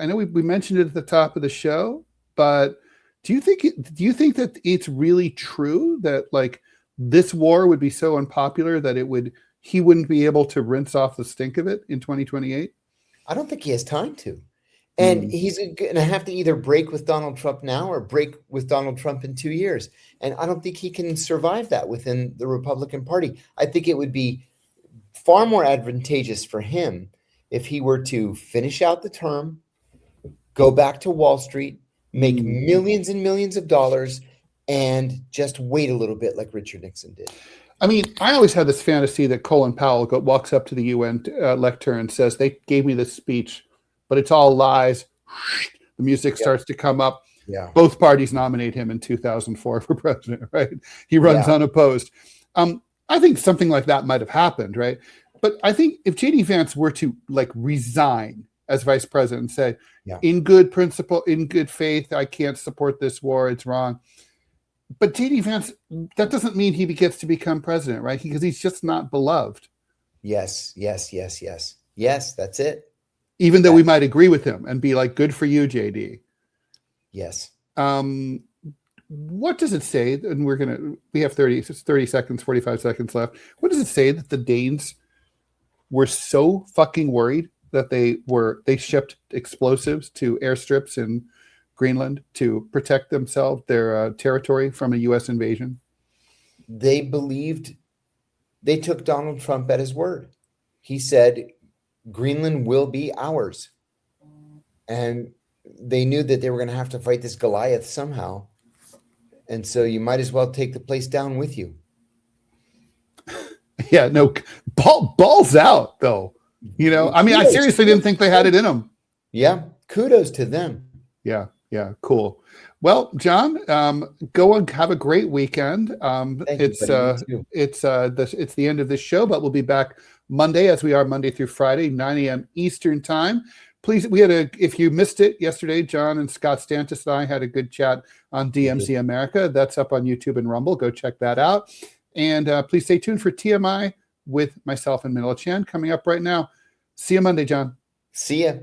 know we mentioned it at the top of the show, but do you think that it's really true that like this war would be so unpopular that he wouldn't be able to rinse off the stink of it in 2028? I don't think he has time to. And he's going to have to either break with Donald Trump now or break with Donald Trump in 2 years. And I don't think he can survive that within the Republican Party. I think it would be far more advantageous for him if he were to finish out the term, go back to Wall Street, make millions and millions of dollars, and just wait a little bit like Richard Nixon did. I mean, I always had this fantasy that Colin Powell walks up to the UN lectern and says, they gave me this speech, but it's all lies. The music starts to come up. Yeah. Both parties nominate him in 2004 for president, right? He runs unopposed. I think something like that might have happened, right? But I think if JD Vance were to resign as vice president and say, in good principle, in good faith, I can't support this war, it's wrong. But JD Vance, that doesn't mean he gets to become president, right? Because he's just not beloved. Yes, that's it. Even though we might agree with him and be like, good for you, JD. Yes. What does it say? And we have 30 seconds, 45 seconds left. What does it say that the Danes were so fucking worried that they shipped explosives to airstrips in Greenland to protect their territory from a U.S. invasion? They took Donald Trump at his word. He said, Greenland will be ours. And they knew that they were going to have to fight this Goliath somehow. And so you might as well take the place down with you. Yeah, no, balls out, though. I mean, I seriously didn't think they had it in them. Yeah, kudos to them. Yeah, cool. Well, John, go and have a great weekend. It's the end of this show, but we'll be back Monday, as we are Monday through Friday, 9 a.m. Eastern time. Please, if you missed it yesterday, John and Scott Stantis and I had a good chat on DMZ America. That's up on YouTube and Rumble. Go check that out. And please stay tuned for TMI with myself and Manila Chan coming up right now. See you Monday, John. See ya.